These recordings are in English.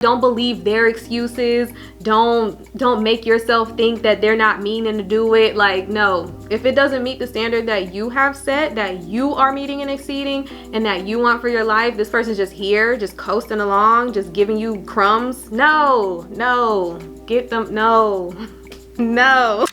Don't believe their excuses. Don't make yourself think that they're not meaning to do it. Like, no, if it doesn't meet the standard that you have set, that you are meeting and exceeding, and that you want for your life, this person's just here, just coasting along, just giving you crumbs. No, get them. No.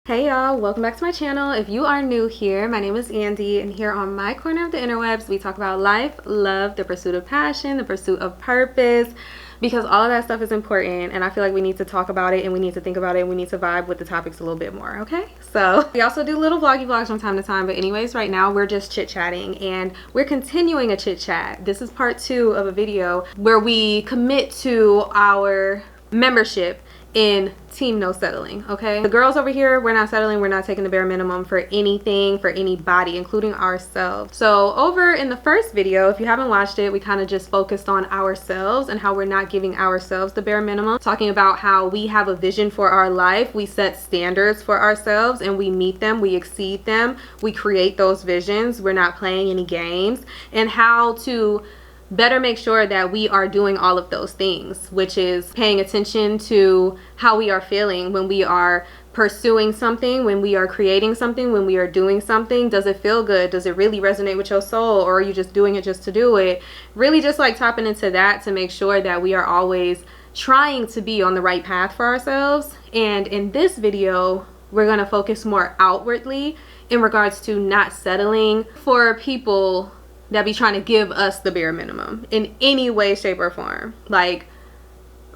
Hey y'all, welcome back to my channel. If you are new here, my name is Andy, and here on my corner of the interwebs, we talk about life, love, the pursuit of passion, the pursuit of purpose, because all of that stuff is important, and I feel like we need to talk about it, and we need to think about it, and we need to vibe with the topics a little bit more, okay? So we also do little vloggy vlogs from time to time, but anyways, right now we're just chit-chatting, and we're continuing a chit-chat. This is part 2 of a video where we commit to our membership in team no settling. Okay, the girls over here, we're not settling. We're not taking the bare minimum for anything, for anybody, including ourselves. So over in the first video, if you haven't watched it, we kind of just focused on ourselves and how we're not giving ourselves the bare minimum, talking about how we have a vision for our life, we set standards for ourselves and we meet them, we exceed them, we create those visions, we're not playing any games, and how to better make sure that we are doing all of those things, which is paying attention to how we are feeling when we are pursuing something, when we are creating something, when we are doing something. Does it feel good? Does it really resonate with your soul, or are you just doing it just to do it? Really just like tapping into that to make sure that we are always trying to be on the right path for ourselves. And in this video, we're going to focus more outwardly in regards to not settling for people that be trying to give us the bare minimum in any way, shape, or form. Like,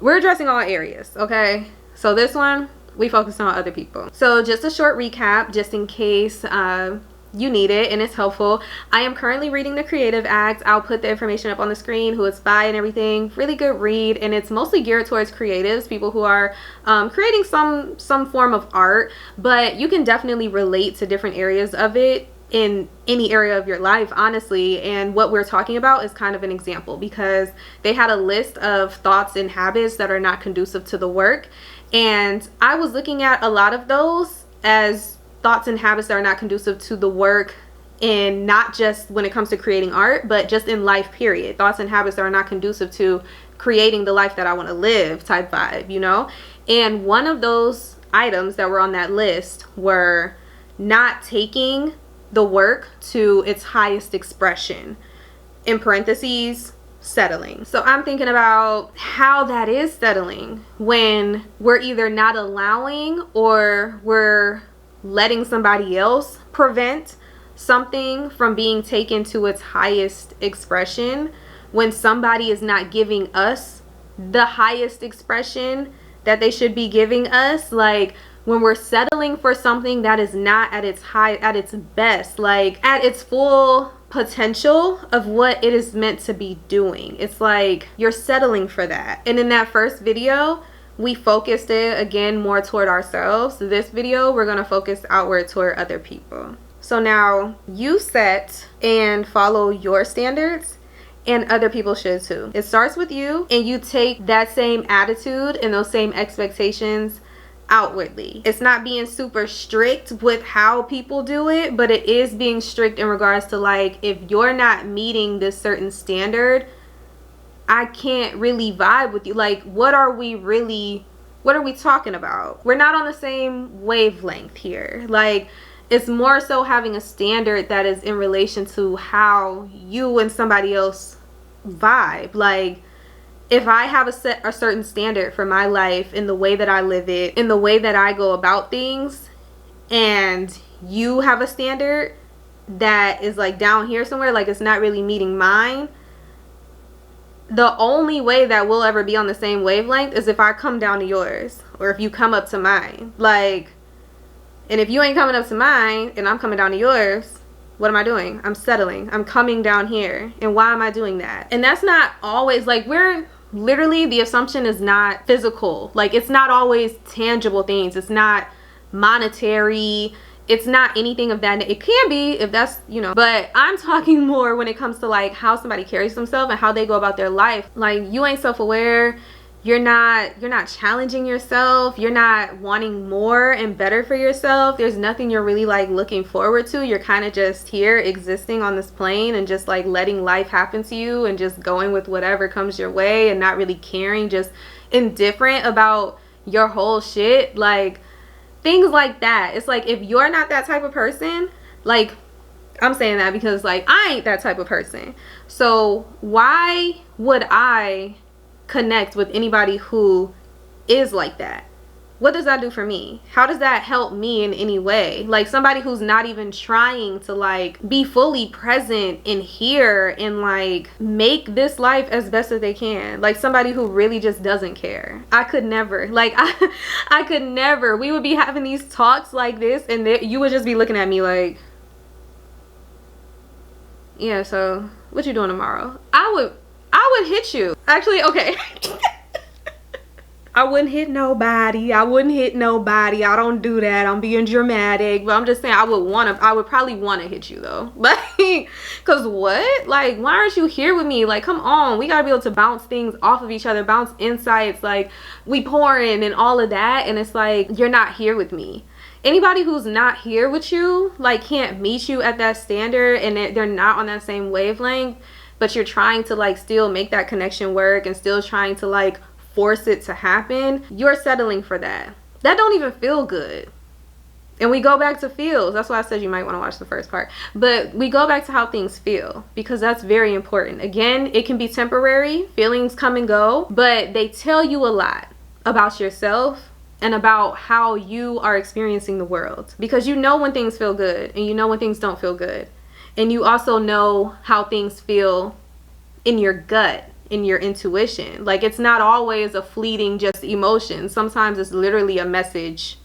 we're addressing all areas, okay? So this one, we focus on other people. So just a short recap, just in case you need it and it's helpful. I am currently reading The Creative Act. I'll put the information up on the screen, who it's by and everything. Really good read, and it's mostly geared towards creatives, people who are creating some form of art, but you can definitely relate to different areas of it in any area of your life, honestly. And what we're talking about is kind of an example, because they had a list of thoughts and habits that are not conducive to the work, and I was looking at a lot of those as thoughts and habits that are not conducive to the work, and not just when it comes to creating art, but just in life, period. Thoughts and habits that are not conducive to creating the life that I want to live type vibe, you know? And one of those items that were on that list were not taking the work to its highest expression, in parentheses, settling. So I'm thinking about how that is settling when we're either not allowing or we're letting somebody else prevent something from being taken to its highest expression, when somebody is not giving us the highest expression that they should be giving us. Like, when we're settling for something that is not at its best, like at its full potential of what it is meant to be doing. It's like you're settling for that. And in that first video, we focused it again more toward ourselves. This video, we're going to focus outward toward other people. So now you set and follow your standards, and other people should too. It starts with you, and you take that same attitude and those same expectations outwardly. It's not being super strict with how people do it, but it is being strict in regards to, like, if you're not meeting this certain standard, I can't really vibe with you. Like, what are we talking about? We're not on the same wavelength here. Like, it's more so having a standard that is in relation to how you and somebody else vibe. Like, if I have a certain standard for my life, in the way that I live it, in the way that I go about things, and you have a standard that is like down here somewhere, like it's not really meeting mine, the only way that we'll ever be on the same wavelength is if I come down to yours, or if you come up to mine. Like, and if you ain't coming up to mine and I'm coming down to yours, what am I doing? I'm settling. I'm coming down here. And why am I doing that? And that's not always, like, we're literally, the assumption is not physical. Like, it's not always tangible things. It's not monetary. It's not anything of that. It can be, if that's, you know, but I'm talking more when it comes to like how somebody carries themselves and how they go about their life. Like, you ain't self-aware. you're not challenging yourself, you're not wanting more and better for yourself, there's nothing you're really like looking forward to. You're kind of just here existing on this plane and just like letting life happen to you and just going with whatever comes your way and not really caring, just indifferent about your whole shit, like things like that. It's like, if you're not that type of person, like, I'm saying that because like I ain't that type of person, so why would I connect with anybody who is like that? What does that do for me? How does that help me in any way? Like somebody who's not even trying to like be fully present in here and like make this life as best as they can. Like somebody who really just doesn't care. I could never, like I could never. We would be having these talks like this and you would just be looking at me like, yeah, so what you doing tomorrow? I would hit you. Actually, okay. I wouldn't hit nobody. I I don't do that. I'm being dramatic. But I'm just saying I would probably want to hit you though. Like, cause what? Like, why aren't you here with me? Like, come on. We gotta be able to bounce things off of each other, bounce insights. Like, we pouring and all of that. And it's like, you're not here with me. Anybody who's not here with you, like, can't meet you at that standard and they're not on that same wavelength, but you're trying to like still make that connection work and still trying to like force it to happen, you're settling for that. That don't even feel good. And we go back to feels. That's why I said you might want to watch the first part. But we go back to how things feel, because that's very important. Again, it can be temporary. Feelings come and go, but they tell you a lot about yourself and about how you are experiencing the world. Because you know when things feel good and you know when things don't feel good. And you also know how things feel in your gut, in your intuition. Like, it's not always a fleeting just emotion. Sometimes it's literally a message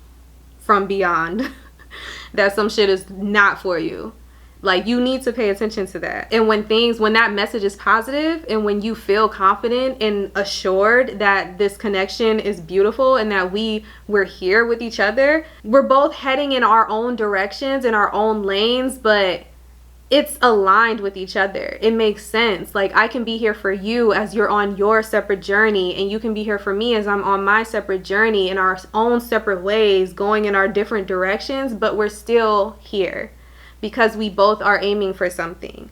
from beyond that some shit is not for you. Like, you need to pay attention to that. And when that message is positive and when you feel confident and assured that this connection is beautiful and that we're here with each other, we're both heading in our own directions, in our own lanes, but it's aligned with each other. It makes sense. Like, I can be here for you as you're on your separate journey, and you can be here for me as I'm on my separate journey in our own separate ways, going in our different directions, but we're still here because we both are aiming for something.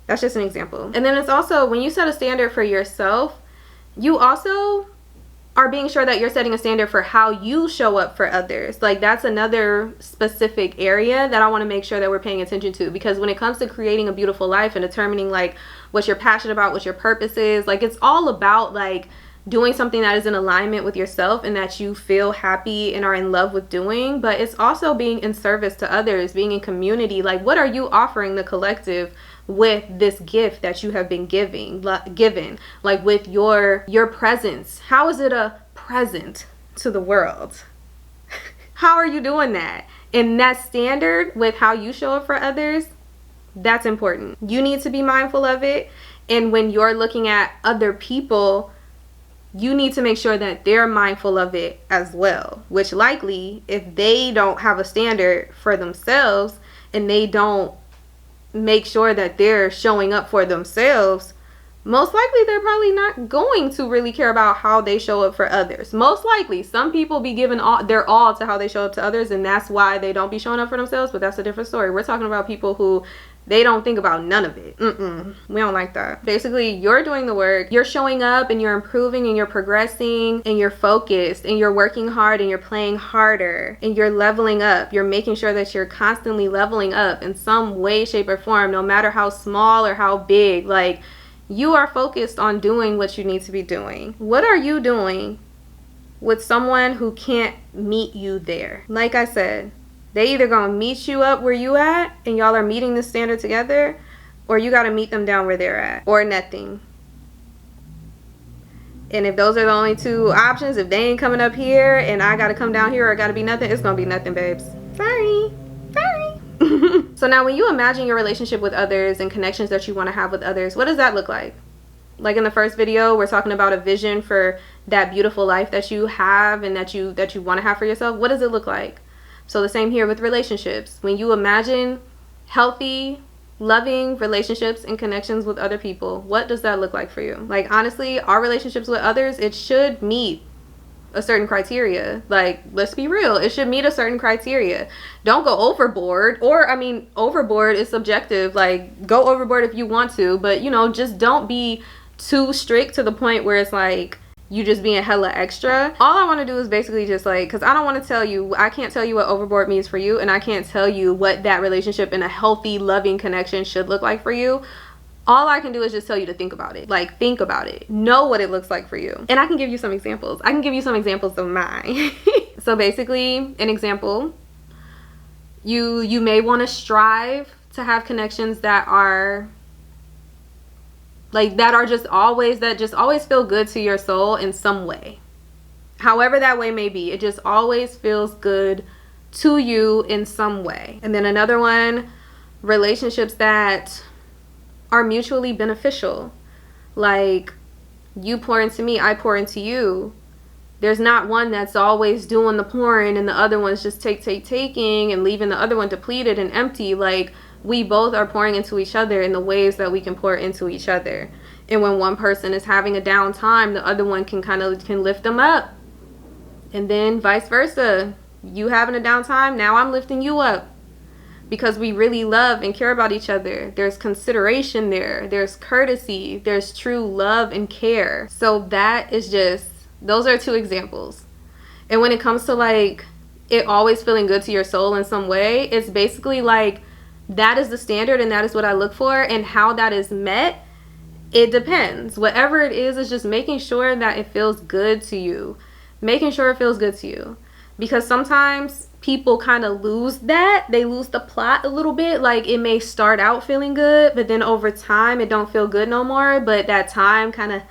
That's just an example. And then it's also, when you set a standard for yourself, you also are being sure that you're setting a standard for how you show up for others. Like, that's another specific area that I want to make sure that we're paying attention to, because when it comes to creating a beautiful life and determining like what you're passionate about, what your purpose is, like, it's all about like doing something that is in alignment with yourself and that you feel happy and are in love with doing. But it's also being in service to others, being in community. Like, what are you offering the collective with this gift that you have been given, like with your presence? How is it a present to the world? How are you doing that? And that standard with how you show up for others, that's important. You need to be mindful of it. And when you're looking at other people, you need to make sure that they're mindful of it as well, which likely, if they don't have a standard for themselves and they don't make sure that they're showing up for themselves, most likely they're probably not going to really care about how they show up for others. Most likely, some people be giving their all to how they show up to others, and that's why they don't be showing up for themselves, but that's a different story. We're talking about people who they don't think about none of it. We don't like that. Basically, you're doing the work. You're showing up and you're improving and you're progressing and you're focused and you're working hard and you're playing harder and you're leveling up. You're making sure that you're constantly leveling up in some way, shape, or form, no matter how small or how big. Like, you are focused on doing what you need to be doing. What are you doing with someone who can't meet you there? Like I said, they either gonna meet you up where you at and y'all are meeting the standard together, or you gotta meet them down where they're at, or nothing. And if those are the only two options, if they ain't coming up here and I gotta come down here, or it gotta be nothing, it's gonna be nothing, babes. Sorry. So now when you imagine your relationship with others and connections that you want to have with others, what does that look like? Like in the first video, we're talking about a vision for that beautiful life that you have and that you want to have for yourself. What does it look like? So the same here with relationships. When you imagine healthy, loving relationships and connections with other people, what does that look like for you? Like, honestly, our relationships with others, it should meet a certain criteria. Like, let's be real, it should meet a certain criteria. Don't go overboard. Or, I mean, overboard is subjective. Like, go overboard if you want to, but, you know, just don't be too strict to the point where it's like you just being hella extra. All I want to do is basically just like, because I don't want to tell you, I can't tell you what overboard means for you, and I can't tell you what that relationship and a healthy, loving connection should look like for you. All I can do is just tell you to think about it. Like, think about it. Know what it looks like for you. And I can give you some examples. I can give you some examples of mine. So basically, an example, you may want to strive to have connections that are like, that just always feel good to your soul in some way. However that way may be, it just always feels good to you in some way. And then another one, relationships that are mutually beneficial. Like, you pour into me, I pour into you. There's not one that's always doing the pouring and the other one's just taking and leaving the other one depleted and empty. Like, we both are pouring into each other in the ways that we can pour into each other. And when one person is having a down time, the other one can lift them up. And then vice versa. You having a down time, now I'm lifting you up. Because we really love and care about each other. There's consideration there. There's courtesy. There's true love and care. So that is just, those are 2 examples. And when it comes to like it always feeling good to your soul in some way, it's basically like that is the standard and that is what I look for. And how that is met, it depends. Whatever it is just making sure that it feels good to you. Making sure it feels good to you. Because sometimes people kind of lose that. They lose the plot a little bit. Like, it may start out feeling good, but then over time it don't feel good no more. But that time kind of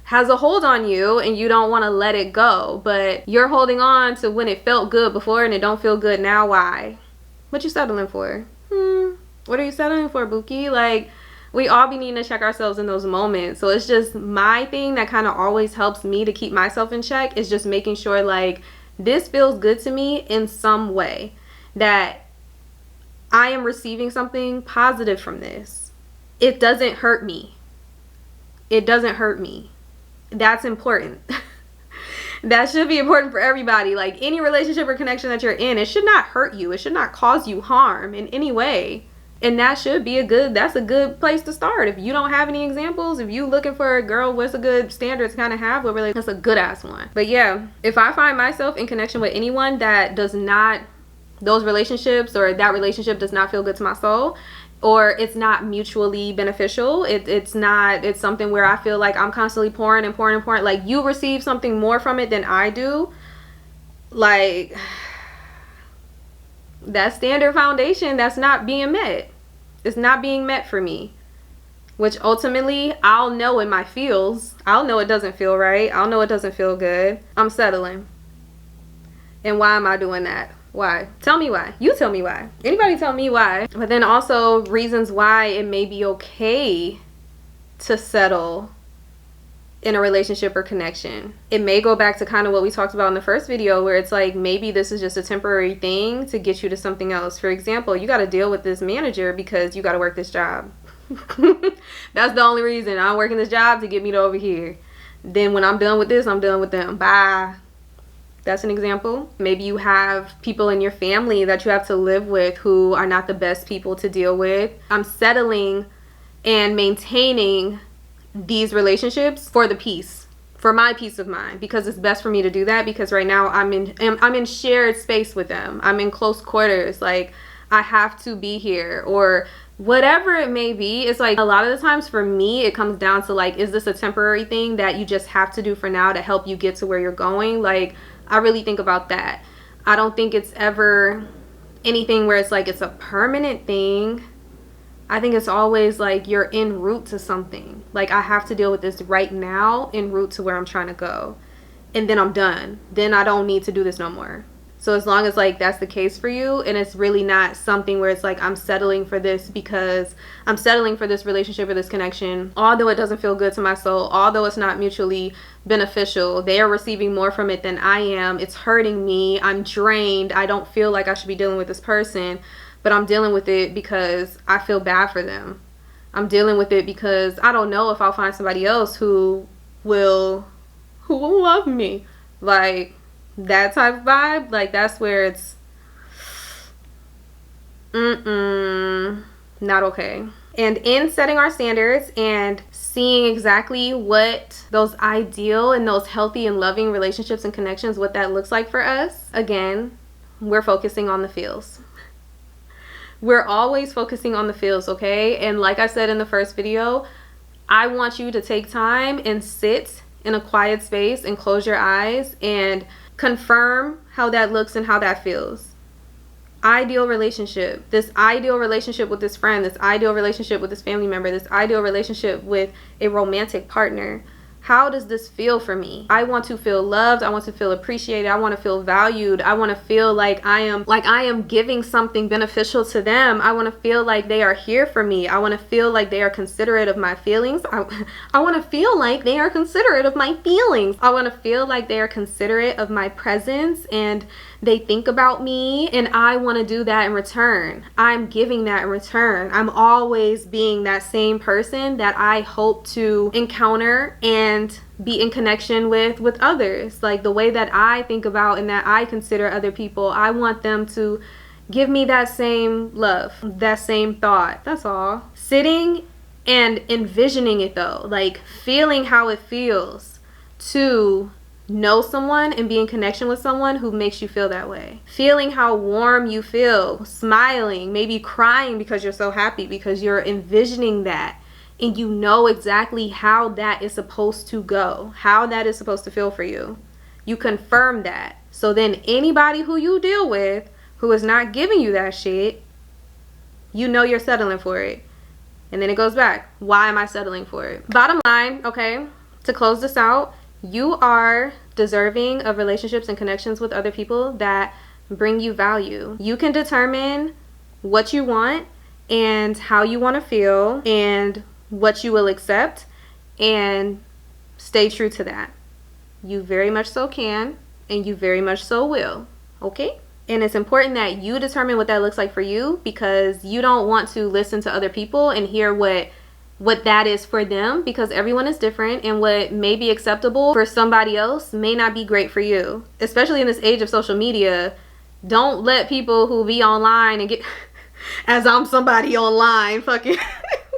has a hold on you and you don't want to let it go. But you're holding on to when it felt good before and it don't feel good now. Why? What you settling for? What are you settling for, Bookie? Like, we all be needing to check ourselves in those moments. So it's just my thing that kind of always helps me to keep myself in check is just making sure like this feels good to me in some way, that I am receiving something positive from this. It doesn't hurt me. It doesn't hurt me. That's important. That should be important for everybody. Like, any relationship or connection that you're in, it should not hurt you. It should not cause you harm in any way. And that should be that's a good place to start. If you don't have any examples, if you looking for a girl, what's a good standard to kind of have, but really that's a good ass one. But yeah, if I find myself in connection with anyone that does not, those relationships or that relationship does not feel good to my soul, or it's not mutually beneficial, it's something where I feel like I'm constantly pouring, like you receive something more from it than I do, like that standard foundation, that's not being met. It's not being met for me, which ultimately I'll know in my feels. I'll know it doesn't feel right. I'll know it doesn't feel good. I'm settling. And why am I doing that? Why? Tell me why. You tell me why. Anybody tell me why. But then also reasons why it may be okay to settle in a relationship or connection. It may go back to kind of what we talked about in the first video, where it's like maybe this is just a temporary thing to get you to something else. For example, you got to deal with this manager because you got to work this job. That's the only reason I'm working this job, to get me to over here. Then when I'm done with this, I'm done with them. Bye. That's an example. Maybe you have people in your family that you have to live with who are not the best people to deal with. I'm settling and maintaining these relationships for the peace, for my peace of mind, because it's best for me to do that, because right now I'm in shared space with them. I'm in close quarters. Like, I have to be here, or whatever it may be. It's like a lot of the times for me, it comes down to like, is this a temporary thing that you just have to do for now to help you get to where you're going? Like, I really think about that. I don't think it's ever anything where it's like it's a permanent thing. I think it's always like you're en route to something. Like, I have to deal with this right now en route to where I'm trying to go. And then I'm done. Then I don't need to do this no more. So as long as like that's the case for you, and it's really not something where it's like I'm settling for this because I'm settling for this relationship or this connection, although it doesn't feel good to my soul, although it's not mutually beneficial, they are receiving more from it than I am, it's hurting me, I'm drained, I don't feel like I should be dealing with this person, but I'm dealing with it because I feel bad for them. I'm dealing with it because I don't know if I'll find somebody else who will love me. Like, that type of vibe, like, that's where it's not okay. And in setting our standards and seeing exactly what those ideal and those healthy and loving relationships and connections, what that looks like for us, again, we're focusing on the feels. We're always focusing on the feels, okay? And like I said in the first video, I want you to take time and sit in a quiet space and close your eyes and confirm how that looks and how that feels. Ideal relationship, this ideal relationship with this friend, this ideal relationship with this family member, this ideal relationship with a romantic partner. How does this feel for me? I want to feel loved. I want to feel appreciated. I want to feel valued. I want to feel like I am giving something beneficial to them. I want to feel like they are here for me. I want to feel like they are considerate of my feelings. I want to feel like they are considerate of my feelings. I want to feel like they are considerate of my presence and they think about me, and I want to do that in return. I'm giving that in return. I'm always being that same person that I hope to encounter and be in connection with others. Like, the way that I think about and that I consider other people, I want them to give me that same love, that same thought. That's all. Sitting and envisioning it though, like feeling how it feels to know someone and be in connection with someone who makes you feel that way. Feeling how warm you feel, smiling, maybe crying because you're so happy, because you're envisioning that and you know exactly how that is supposed to go, how that is supposed to feel for you. You confirm that. So then anybody who you deal with who is not giving you that shit, you know you're settling for it. And then it goes back. Why am I settling for it? Bottom line, okay, to close this out, you are deserving of relationships and connections with other people that bring you value. You can determine what you want and how you want to feel and what you will accept, and stay true to that. You very much so can, and you very much so will, okay? And it's important that you determine what that looks like for you, because you don't want to listen to other people and hear what that is for them, because everyone is different, and what may be acceptable for somebody else may not be great for you. Especially in this age of social media, don't let people who be online and get as I'm somebody online fucking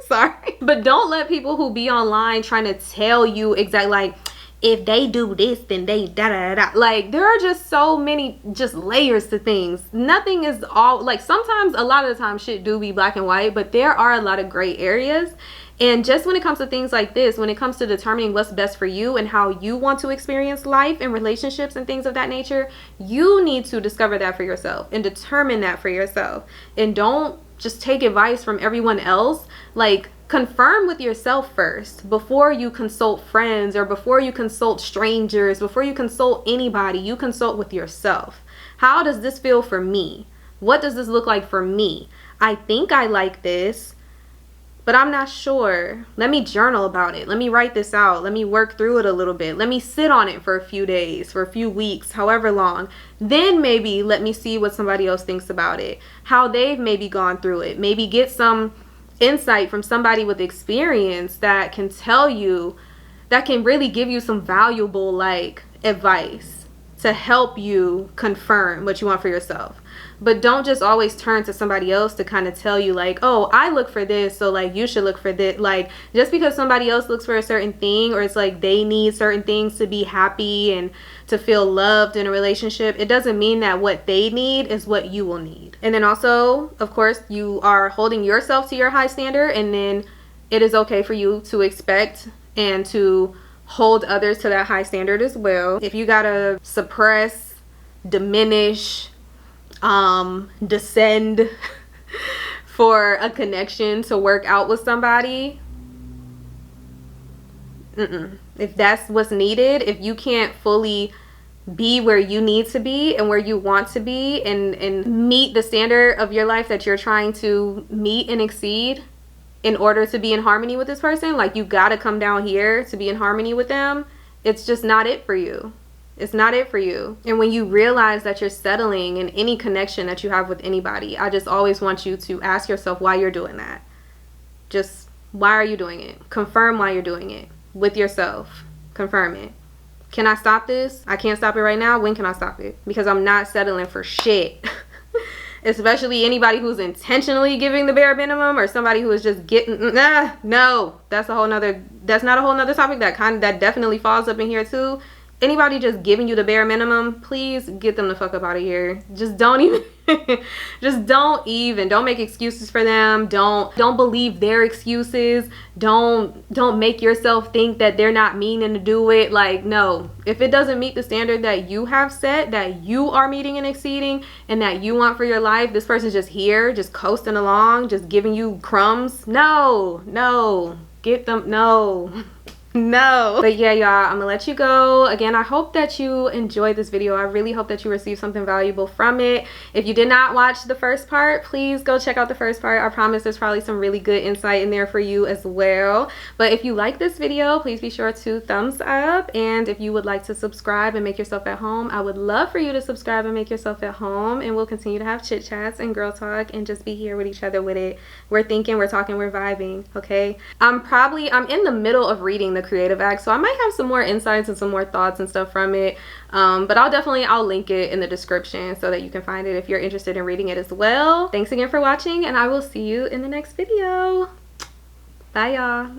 sorry, but don't let people who be online trying to tell you exactly, like, if they do this, then they da da da da. Like, there are just so many just layers to things. Nothing is all, like, sometimes, a lot of the time, shit do be black and white, but there are a lot of gray areas. And just when it comes to things like this, when it comes to determining what's best for you and how you want to experience life and relationships and things of that nature, you need to discover that for yourself and determine that for yourself. And don't just take advice from everyone else. Like, confirm with yourself first before you consult friends or before you consult strangers, before you consult anybody. You consult with yourself. How does this feel for me? What does this look like for me? I think I like this, but I'm not sure. Let me journal about it. Let me write this out. Let me work through it a little bit. Let me sit on it for a few days, for a few weeks, however long. Then maybe let me see what somebody else thinks about it, how they've maybe gone through it. Maybe get some insight from somebody with experience that can tell you, that can really give you some valuable, like, advice to help you confirm what you want for yourself. But don't just always turn to somebody else to kind of tell you, like, oh, I look for this, so, like, you should look for this. Like, just because somebody else looks for a certain thing, or it's like they need certain things to be happy and to feel loved in a relationship, it doesn't mean that what they need is what you will need. And then also, of course, you are holding yourself to your high standard, and then it is okay for you to expect and to hold others to that high standard as well. If you gotta suppress, diminish, descend for a connection to work out with somebody, if that's what's needed, if you can't fully be where you need to be and where you want to be and meet the standard of your life that you're trying to meet and exceed in order to be in harmony with this person, like, you gotta come down here to be in harmony with them, it's just not it for you. It's not it for you. And when you realize that you're settling in any connection that you have with anybody, I just always want you to ask yourself why you're doing that. Just why are you doing it? Confirm why you're doing it with yourself. Confirm it. Can I stop this? I can't stop it right now. When can I stop it? Because I'm not settling for shit. Especially anybody who's intentionally giving the bare minimum, or somebody who is just getting, no, that's not a whole nother topic that definitely falls up in here too. Anybody just giving you the bare minimum, please get them the fuck up out of here. Just don't even don't make excuses for them. Don't believe their excuses. Don't make yourself think that they're not meaning to do it. Like, no, if it doesn't meet the standard that you have set, that you are meeting and exceeding, and that you want for your life, this person's just here, just coasting along, just giving you crumbs. No, get them, no. No. But yeah, y'all, I'm gonna let you go. Again, I hope that you enjoyed this video. I really hope that you received something valuable from it. If you did not watch the first part, please go check out the first part. I promise there's probably some really good insight in there for you as well. But if you like this video, please be sure to thumbs up. And if you would like to subscribe and make yourself at home, I would love for you to subscribe and make yourself at home. And we'll continue to have chit chats and girl talk and just be here with each other with it. We're thinking, we're talking, we're vibing, okay? I'm in the middle of reading the Creative Act, so I might have some more insights and some more thoughts and stuff from it, but I'll link it in the description so that you can find it if you're interested in reading it as well. Thanks again for watching, and I will see you in the next video. Bye, y'all.